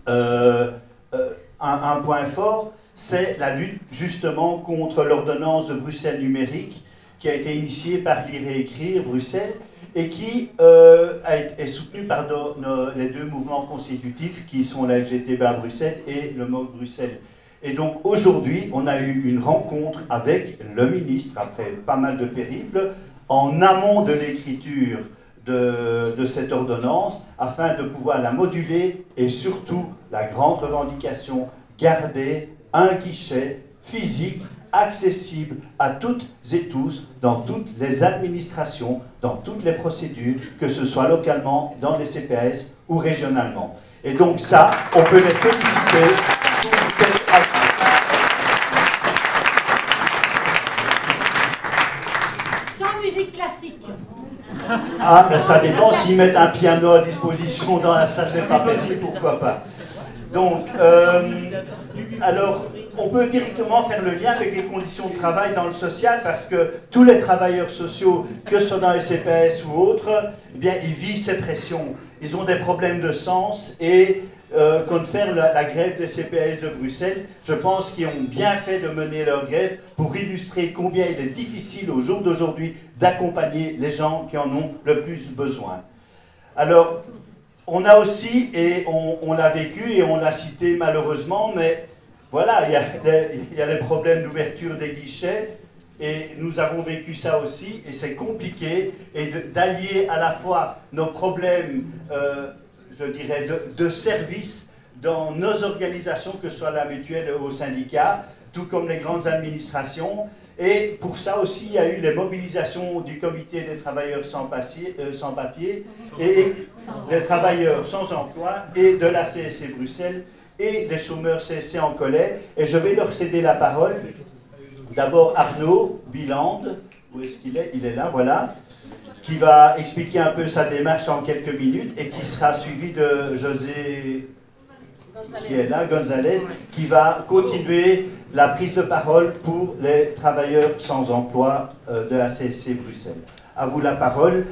un point fort, c'est la lutte justement contre l'ordonnance de Bruxelles numérique, qui a été initiée par Lire et Écrire Bruxelles, et qui est soutenue par les deux mouvements constitutifs qui sont la FGTB à Bruxelles et le MOC Bruxelles. Et donc aujourd'hui, on a eu une rencontre avec le ministre, après pas mal de périples, en amont de l'écriture de cette ordonnance, afin de pouvoir la moduler et surtout, la grande revendication, garder un guichet physique accessible à toutes et tous, dans toutes les administrations, dans toutes les procédures, que ce soit localement, dans les CPAS ou régionalement. Et donc ça, on peut les féliciter pour cette action. Sans musique classique. Ah, ben ça dépend, s'ils mettent un piano à disposition dans la salle des pas permis, pourquoi pas. Donc, alors, on peut directement faire le lien avec les conditions de travail dans le social, parce que tous les travailleurs sociaux, que ce soit dans les CPS ou autres, eh bien, ils vivent ces pressions. Ils ont des problèmes de sens, et quand faire la grève des CPS de Bruxelles, je pense qu'ils ont bien fait de mener leur grève pour illustrer combien il est difficile au jour d'aujourd'hui d'accompagner les gens qui en ont le plus besoin. Alors, on a aussi, et on l'a vécu et on l'a cité malheureusement, mais voilà, il y a les problèmes d'ouverture des guichets, et nous avons vécu ça aussi, et c'est compliqué, et d'allier à la fois nos problèmes, je dirais, de service dans nos organisations, que ce soit la mutuelle ou au syndicat, tout comme les grandes administrations. Et pour ça aussi, il y a eu les mobilisations du comité des travailleurs sans papier, et des travailleurs sans emploi, et de la CSC Bruxelles, et des chômeurs CSC en colère. Et je vais leur céder la parole. D'abord Arnaud Biland, où est-ce qu'il est? Il est là, voilà, qui va expliquer un peu sa démarche en quelques minutes, et qui sera suivi de José, qui est là, Gonzalez, qui va continuer la prise de parole pour les travailleurs sans emploi de la CSC Bruxelles. À vous la parole.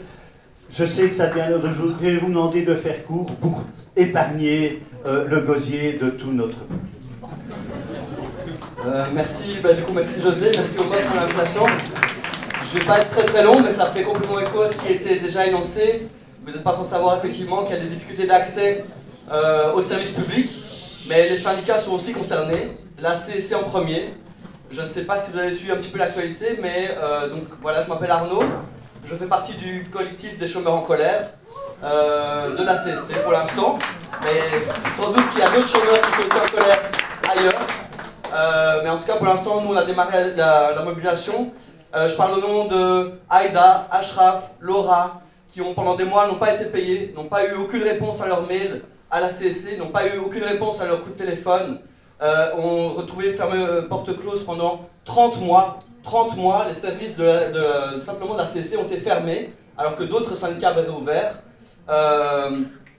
Je sais que ça vient de jour. Je vais vous demander de faire court pour épargner le gosier de tout notre public. Merci, du coup, merci José, merci au pour l'invitation. Je ne vais pas être très long, mais ça fait complètement écho à ce qui était déjà énoncé. Vous n'êtes pas sans savoir effectivement qu'il y a des difficultés d'accès aux services publics, mais les syndicats sont aussi concernés, la CSC en premier. Je ne sais pas si vous avez suivi un petit peu l'actualité, mais donc voilà, je m'appelle Arnaud, je fais partie du collectif des chômeurs en colère de la CSC pour l'instant, mais sans doute qu'il y a d'autres chômeurs qui sont aussi en colère ailleurs. Mais en tout cas, pour l'instant, nous on a démarré la mobilisation. Je parle au nom de Aïda, Ashraf, Laura, qui pendant des mois n'ont pas été payés, n'ont pas eu aucune réponse à leur mail à la CSC, n'ont pas eu aucune réponse à leur coup de téléphone, ont retrouvé fermé porte close pendant 30 mois. 30 mois, les services simplement de la CSC ont été fermés, alors que d'autres syndicats avaient ouvert.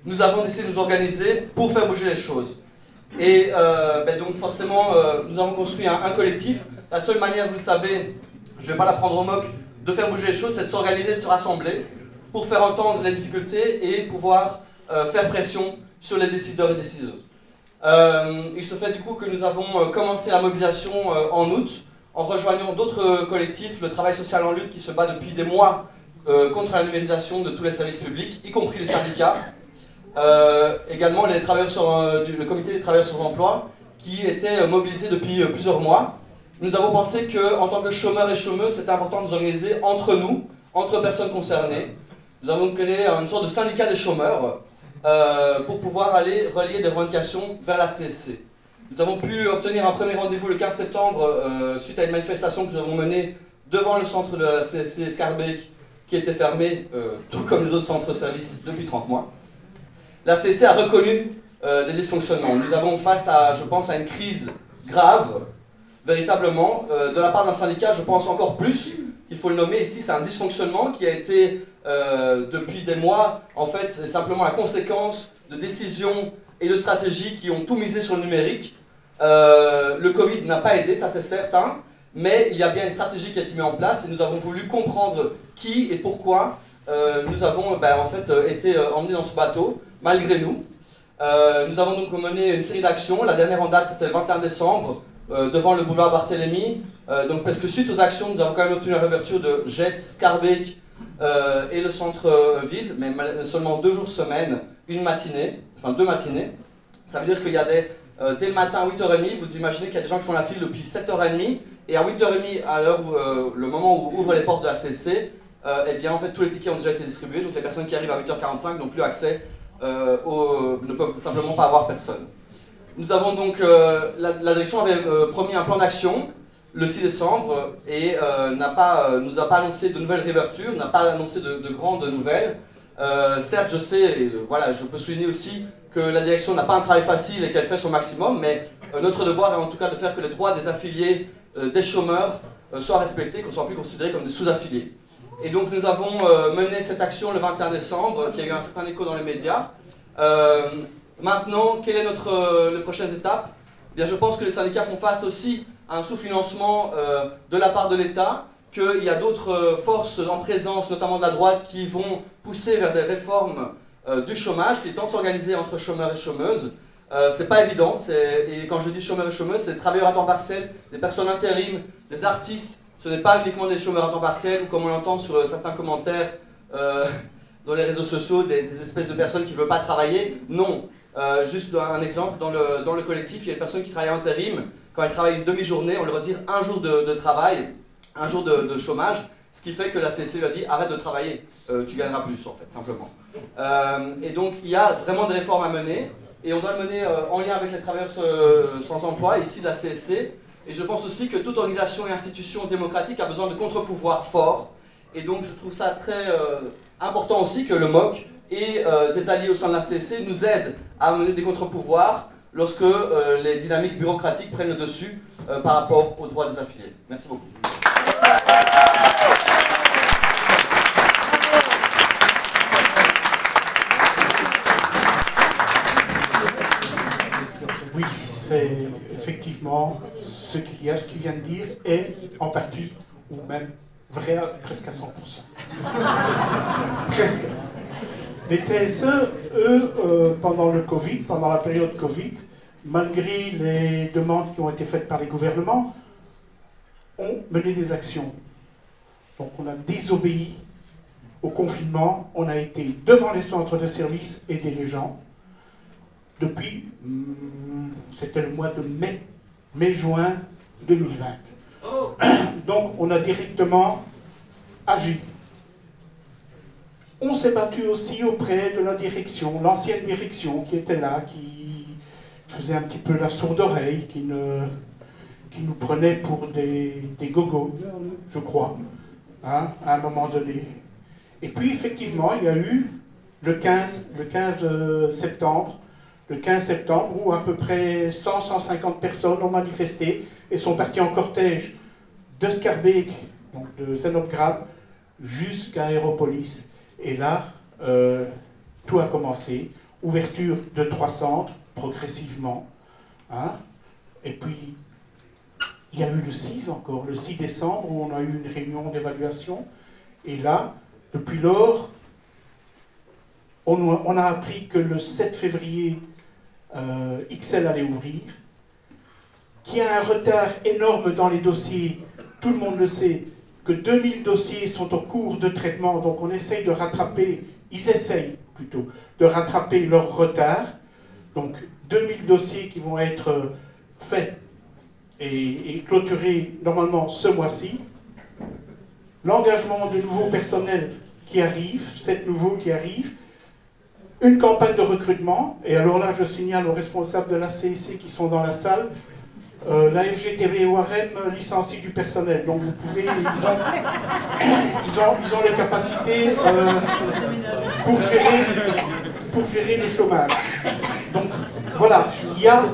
Nous avons essayé de nous organiser pour faire bouger les choses. Et donc forcément, nous avons construit un collectif. La seule manière, vous le savez, je ne vais pas la prendre au moque, de faire bouger les choses, c'est de s'organiser, de se rassembler pour faire entendre les difficultés et pouvoir faire pression sur les décideurs et décideuses. Il se fait du coup que nous avons commencé la mobilisation en août en rejoignant d'autres collectifs, le Travail Social en Lutte qui se bat depuis des mois contre la numérisation de tous les services publics, y compris les syndicats. Également les travailleurs le comité des travailleurs sans emploi qui était mobilisé depuis plusieurs mois. Nous avons pensé qu'en tant que chômeurs et chômeuses, c'était important de nous organiser entre nous, entre personnes concernées. Nous avons créé une sorte de syndicat des chômeurs pour pouvoir aller relier des revendications vers la CSC. Nous avons pu obtenir un premier rendez-vous le 15 septembre suite à une manifestation que nous avons menée devant le centre de la CSC Scarbeck qui était fermé, tout comme les autres centres de services, depuis 30 mois. La CSC a reconnu des dysfonctionnements. Nous avons face à, je pense, à une crise grave, véritablement, de la part d'un syndicat, je pense encore plus, qu'il faut le nommer ici, c'est un dysfonctionnement qui a été, depuis des mois, en fait, c'est simplement la conséquence de décisions et de stratégies qui ont tout misé sur le numérique. Le Covid n'a pas aidé, ça c'est certain, mais il y a bien une stratégie qui a été mise en place et nous avons voulu comprendre qui et pourquoi nous avons en fait, été emmenés dans ce bateau, malgré nous. Nous avons donc mené une série d'actions. La dernière en date, c'était le 21 décembre, devant le boulevard Barthélemy. Donc, parce que suite aux actions, nous avons quand même obtenu la réouverture de Jet, Scarbeck et le centre-ville, mais seulement 2 jours semaine, une matinée, enfin 2 matinées. Ça veut dire qu'il y a des, dès le matin à 8h30, vous imaginez qu'il y a des gens qui font la file depuis 7h30, et à 8h30, à l'heure le moment où ouvrent les portes de la CC, eh bien en fait tous les tickets ont déjà été distribués, donc les personnes qui arrivent à 8h45 n'ont plus accès, ne peuvent simplement pas avoir personne. Nous avons donc, la direction avait promis un plan d'action le 6 décembre et nous a pas annoncé de nouvelles réouvertures, n'a pas annoncé de grandes nouvelles. Certes, je sais, et voilà, je peux souligner aussi que la direction n'a pas un travail facile et qu'elle fait son maximum, mais notre devoir est en tout cas de faire que les droits des affiliés, des chômeurs, soient respectés, qu'on ne soit plus considérés comme des sous-affiliés. Et donc nous avons mené cette action le 21 décembre, qui a eu un certain écho dans les médias. Maintenant, quelle est les prochaines étapes? Eh bien, je pense que les syndicats font face aussi à un sous-financement de la part de l'État, qu'il y a d'autres forces en présence, notamment de la droite, qui vont pousser vers des réformes du chômage, qui tentent de s'organiser entre chômeurs et chômeuses. C'est pas évident, et quand je dis chômeurs et chômeuses, c'est des travailleurs à temps partiel, des personnes intérimes, des artistes. Ce n'est pas uniquement des chômeurs à temps partiel, ou comme on l'entend sur certains commentaires dans les réseaux sociaux, des espèces de personnes qui ne veulent pas travailler. Non. Juste un exemple, dans le collectif, il y a une personne qui travaille en intérim. Quand elle travaille une demi-journée, on lui retire un jour de travail, un jour de chômage, ce qui fait que la CSC lui a dit arrête de travailler, tu gagneras plus en fait, simplement. Et donc il y a vraiment des réformes à mener, et on doit le mener en lien avec les travailleurs sans emploi, ici de la CSC. Et je pense aussi que toute organisation et institution démocratique a besoin de contre-pouvoirs forts. Et donc je trouve ça très important aussi que le MOC et des alliés au sein de la CSC nous aident à mener des contre-pouvoirs lorsque les dynamiques bureaucratiques prennent le dessus par rapport aux droits des affiliés. Merci beaucoup. Oui, c'est effectivement ce qu'il vient de dire est en partie, ou même vrai, presque à 100%. Presque. Les TSE, eux, pendant le Covid, pendant la période Covid, malgré les demandes qui ont été faites par les gouvernements, ont mené des actions. Donc on a désobéi au confinement, on a été devant les centres de services aider les gens. Depuis, c'était le mois de mai-juin 2020. Donc on a directement agi. On s'est battu aussi auprès de la direction, l'ancienne direction qui était là, qui faisait un petit peu la sourde oreille, qui nous prenait pour des gogos, je crois, hein, à un moment donné. Et puis effectivement, il y a eu le 15 septembre, où à peu près 100-150 personnes ont manifesté et sont parties en cortège de Scarbeck, donc de Zenobgrad, jusqu'à Aéropolis. Et là, tout a commencé. Ouverture de 3 centres, progressivement. Hein. Et puis, il y a eu le 6 encore, le 6 décembre, où on a eu une réunion d'évaluation. Et là, depuis lors, on a appris que le 7 février, XL allait ouvrir, qu'il y a un retard énorme dans les dossiers, tout le monde le sait, que 2000 dossiers sont en cours de traitement, donc on essaye de rattraper, ils essayent plutôt, de rattraper leur retard, donc 2000 dossiers qui vont être faits et clôturés normalement ce mois-ci, l'engagement de nouveaux personnels qui arrivent, 7 nouveaux qui arrivent, une campagne de recrutement, et alors là je signale aux responsables de la CSC qui sont dans la salle, la FGTB et ORM licencie du personnel, donc vous pouvez, ils ont les capacités pour gérer le chômage. Donc voilà, il y a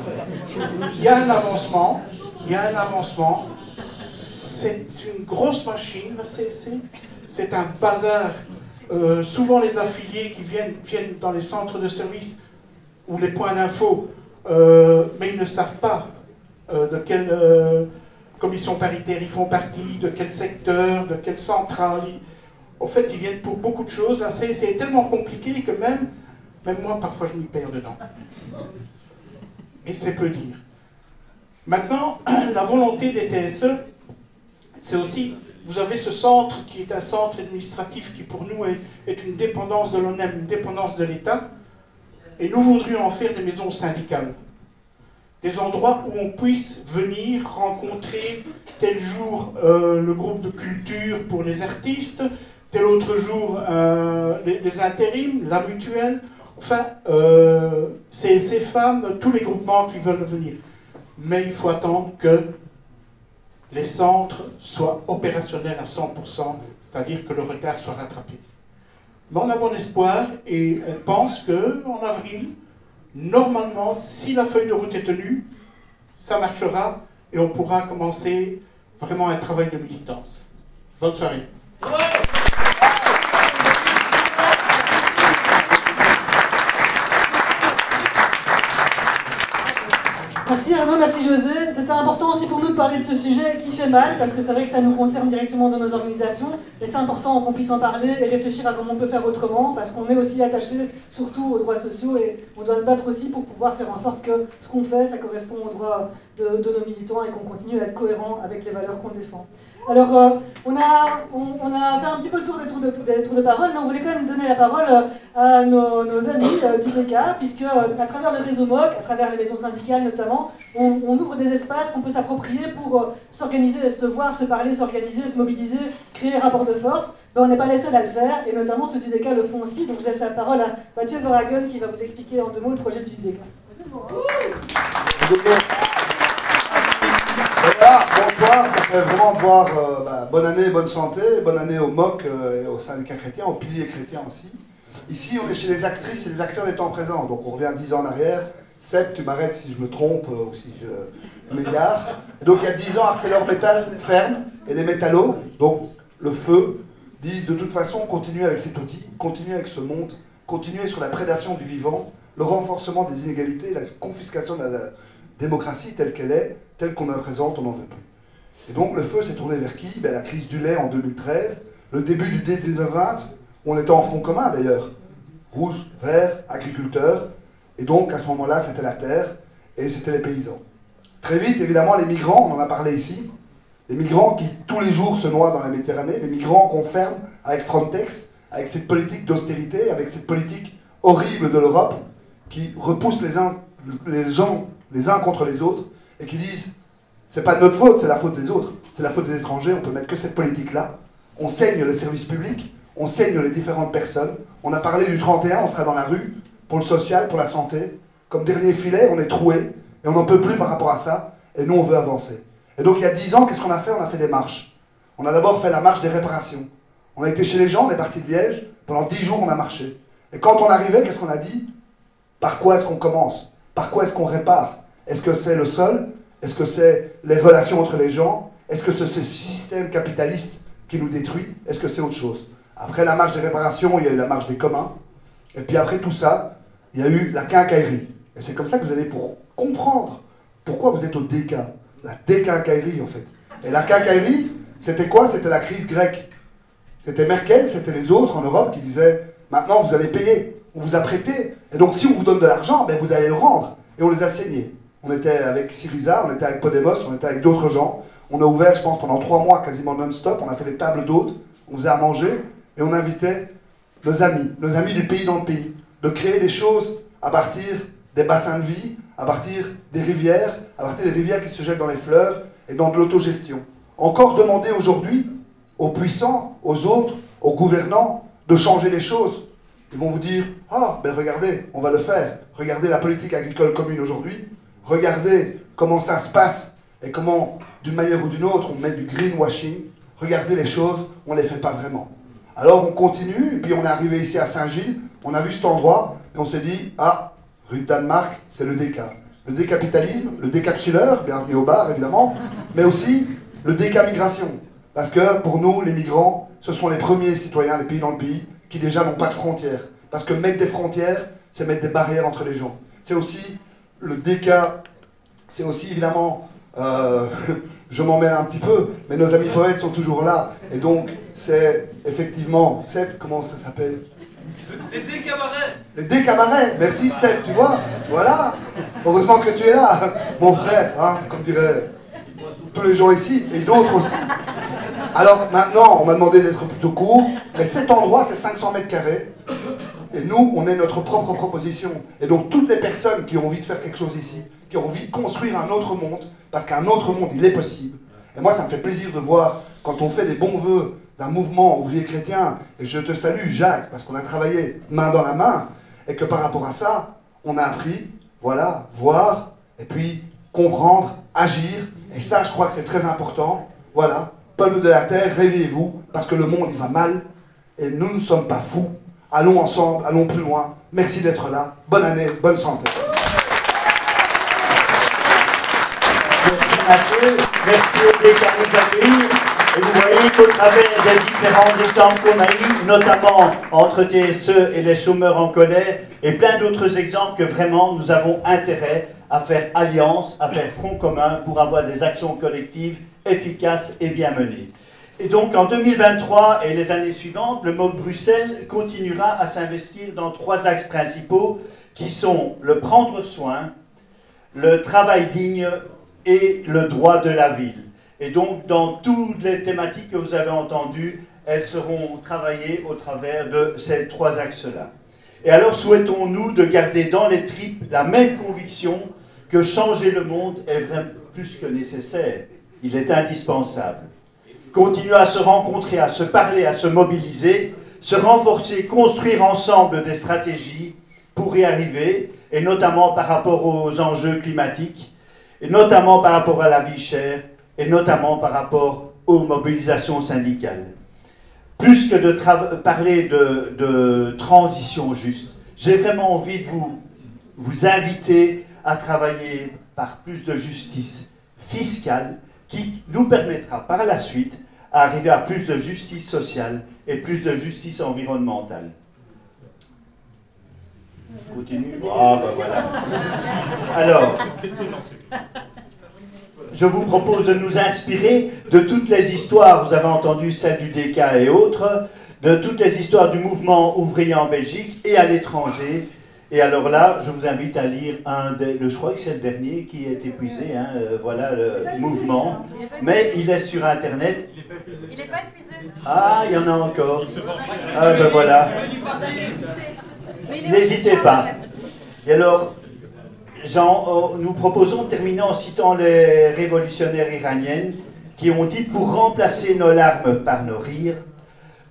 il y a un avancement, c'est une grosse machine, c'est un bazar. Souvent les affiliés qui viennent dans les centres de services ou les points d'info, mais ils ne savent pas de quelle commission paritaire ils font partie, de quel secteur, de quelle centrale. En fait, ils viennent pour beaucoup de choses. Là, c'est tellement compliqué que même moi, parfois, je m'y perds dedans. Et c'est peu dire. Maintenant, la volonté des TSE, c'est aussi, vous avez ce centre qui est un centre administratif qui pour nous est une dépendance de l'ONEM, une dépendance de l'État, et nous voudrions en faire des maisons syndicales. Des endroits où on puisse venir rencontrer tel jour le groupe de culture pour les artistes, tel autre jour les intérims, la mutuelle, enfin, ces femmes, tous les groupements qui veulent venir. Mais il faut attendre que les centres soient opérationnels à 100%, c'est-à-dire que le retard soit rattrapé. Mais on a bon espoir et on pense qu'en avril, normalement, si la feuille de route est tenue, ça marchera et on pourra commencer vraiment un travail de militance. Bonne soirée. Merci Arnaud, merci José. C'était important aussi pour nous de parler de ce sujet qui fait mal, parce que c'est vrai que ça nous concerne directement dans nos organisations, et c'est important qu'on puisse en parler et réfléchir à comment on peut faire autrement, parce qu'on est aussi attaché surtout aux droits sociaux, et on doit se battre aussi pour pouvoir faire en sorte que ce qu'on fait, ça correspond aux droits de nos militants, et qu'on continue à être cohérent avec les valeurs qu'on défend. Alors, on a fait un petit peu le tour des tours de parole, mais on voulait quand même donner la parole à nos amis du DK, puisque à travers le réseau MOC, à travers les maisons syndicales notamment, on ouvre des espaces qu'on peut s'approprier pour s'organiser, se voir, se parler, s'organiser, se mobiliser, créer un rapport de force. Ben, on n'est pas les seuls à le faire, et notamment ceux du DK le font aussi, donc je laisse la parole à Mathieu Verhagen qui va vous expliquer en 2 mots le projet du DK. Voilà, bonsoir, ça fait vraiment de voir bonne année, bonne santé, bonne année au MOC et au syndicat chrétien, aux piliers chrétiens aussi. Ici, on est chez les actrices et les acteurs des temps présents, donc on revient 10 ans en arrière. Seb, tu m'arrêtes si je me trompe ou si je m'égare. Donc il y a 10 ans, ArcelorMittal ferme et les métallos, donc le feu, disent de toute façon continuez avec cet outil, continuez avec ce monde, continuez sur la prédation du vivant, le renforcement des inégalités, la confiscation de la démocratie telle qu'elle est, telle qu'on la présente, on n'en veut plus. Et donc le feu s'est tourné vers qui? Ben, la crise du lait en 2013, le début du D1920, on était en front commun d'ailleurs, rouge, vert, agriculteurs, et donc à ce moment-là c'était la terre et c'était les paysans. Très vite évidemment les migrants, on en a parlé ici, les migrants qui tous les jours se noient dans la Méditerranée, les migrants qu'on ferme avec Frontex, avec cette politique d'austérité, avec cette politique horrible de l'Europe, qui repousse les gens les uns contre les autres, et qui disent c'est pas de notre faute, c'est la faute des autres, c'est la faute des étrangers, on peut mettre que cette politique-là. On saigne le service public, on saigne les différentes personnes. On a parlé du 31, on sera dans la rue, pour le social, pour la santé. Comme dernier filet, on est troué, et on n'en peut plus par rapport à ça, et nous on veut avancer. Et donc il y a 10 ans, qu'est-ce qu'on a fait? On a fait des marches. On a d'abord fait la marche des réparations. On a été chez les gens, on est parti de Liège, pendant 10 jours on a marché. Et quand on arrivait, qu'est-ce qu'on a dit? Par quoi est-ce qu'on commence? Par quoi est-ce qu'on répare? Est-ce que c'est le sol? Est-ce que c'est les relations entre les gens? Est-ce que c'est ce système capitaliste qui nous détruit? Est-ce que c'est autre chose? Après la marche des réparations, il y a eu la marche des communs. Et puis après tout ça, il y a eu la quincaillerie. Et c'est comme ça que vous allez pour comprendre pourquoi vous êtes au DK. La déquincaillerie en fait. Et la quincaillerie, c'était quoi? C'était la crise grecque. C'était Merkel, c'était les autres en Europe qui disaient « Maintenant vous allez payer, on vous a prêté. Et donc si on vous donne de l'argent, ben, vous allez le rendre. » Et on les a saignés. On était avec Syriza, on était avec Podemos, on était avec d'autres gens. On a ouvert, je pense, pendant 3 mois quasiment non-stop. On a fait des tables d'hôtes, on faisait à manger et on invitait nos amis du pays dans le pays, de créer des choses à partir des bassins de vie, à partir des rivières qui se jettent dans les fleuves et dans de l'autogestion. Encore demander aujourd'hui aux puissants, aux autres, aux gouvernants de changer les choses. Ils vont vous dire « Ah, ben regardez, on va le faire. Regardez la politique agricole commune aujourd'hui. Regardez comment ça se passe et comment, d'une manière ou d'une autre, on met du greenwashing. Regardez les choses, on ne les fait pas vraiment. » Alors on continue, et puis on est arrivé ici à Saint-Gilles, on a vu cet endroit, et on s'est dit « Ah, rue de Danemark, c'est le DK. le décapitalisme, le décapsuleur, bienvenue au bar évidemment, mais aussi le décamigration. Parce que pour nous, les migrants, ce sont les premiers citoyens des pays dans le pays qui déjà n'ont pas de frontières. Parce que mettre des frontières, c'est mettre des barrières entre les gens. C'est aussi le déca, c'est aussi évidemment, je m'en mêle un petit peu, mais nos amis poètes sont toujours là. Et donc, c'est effectivement, comment ça s'appelle? Les décamarets. Les décamarets, merci Seb, tu vois, voilà. Heureusement que tu es là, mon frère, hein, comme diraient tous les gens ici, et d'autres aussi. Alors maintenant, on m'a demandé d'être plutôt court, mais cet endroit, c'est 500 mètres carrés, et nous, on est notre propre proposition. Et donc toutes les personnes qui ont envie de faire quelque chose ici, qui ont envie de construire un autre monde, parce qu'un autre monde, il est possible. Et moi, ça me fait plaisir de voir, quand on fait des bons vœux d'un mouvement ouvrier chrétien, et je te salue Jacques, parce qu'on a travaillé main dans la main, et que par rapport à ça, on a appris, voilà, voir, et puis comprendre, agir, et ça je crois que c'est très important, voilà, peuple de la terre, réveillez-vous, parce que le monde il va mal, et nous ne sommes pas fous, allons ensemble, allons plus loin, merci d'être là, bonne année, bonne santé. Merci Mathieu, merci aux décamigration. Et vous voyez qu'au travers des différents exemples qu'on a eus, notamment entre TSE et les chômeurs en colère, et plein d'autres exemples que vraiment nous avons intérêt à faire alliance, à faire front commun pour avoir des actions collectives efficaces et bien menées. Et donc en 2023 et les années suivantes, le MOC Bruxelles continuera à s'investir dans 3 axes principaux qui sont le prendre soin, le travail digne et le droit de la ville. Et donc, dans toutes les thématiques que vous avez entendues, elles seront travaillées au travers de ces 3 axes-là. Et alors, souhaitons-nous de garder dans les tripes la même conviction que changer le monde est vraiment plus que nécessaire. Il est indispensable. Continuer à se rencontrer, à se parler, à se mobiliser, se renforcer, construire ensemble des stratégies pour y arriver, et notamment par rapport aux enjeux climatiques, et notamment par rapport à la vie chère, et notamment par rapport aux mobilisations syndicales. Plus que de parler de transition juste, j'ai vraiment envie de vous inviter à travailler par plus de justice fiscale qui nous permettra par la suite à arriver à plus de justice sociale et plus de justice environnementale. Continue. Ah, ben voilà. Alors, je vous propose de nous inspirer de toutes les histoires, vous avez entendu celle du DK et autres, de toutes les histoires du mouvement ouvrier en Belgique et à l'étranger. Et alors là, je vous invite à lire je crois que c'est le dernier qui est épuisé, hein, voilà le mouvement, mais il est sur Internet. Il n'est pas épuisé. Ah, il y en a encore. Ah ben voilà. N'hésitez pas. Et alors, Jean, nous proposons de terminer en citant les révolutionnaires iraniennes qui ont dit « Pour remplacer nos larmes par nos rires,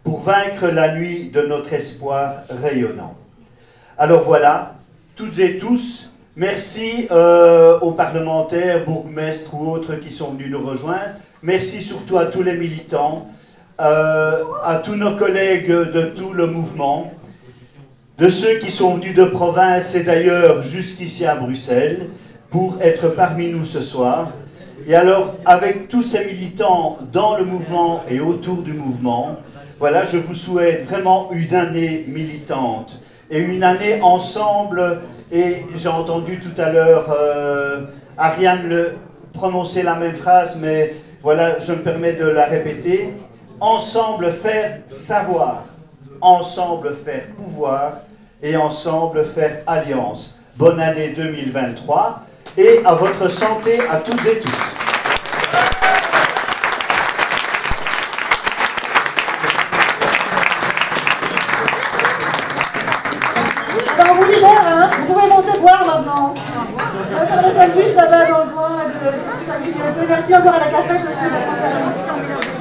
pour vaincre la nuit de notre espoir rayonnant. » Alors voilà, toutes et tous, merci aux parlementaires, bourgmestres ou autres qui sont venus nous rejoindre. Merci surtout à tous les militants, à tous nos collègues de tout le mouvement, de ceux qui sont venus de province et d'ailleurs jusqu'ici à Bruxelles pour être parmi nous ce soir. Et alors, avec tous ces militants dans le mouvement et autour du mouvement, voilà, je vous souhaite vraiment une année militante et une année ensemble. Et j'ai entendu tout à l'heure Ariane prononcer la même phrase, mais voilà, je me permets de la répéter. Ensemble faire savoir, ensemble faire pouvoir, et ensemble faire alliance. Bonne année 2023 et à votre santé à toutes et tous. Ben, on vous libère, hein. Vous pouvez monter boire maintenant. On va faire des sandwichs là-bas dans le coin. Merci encore à la cafette aussi pour son service.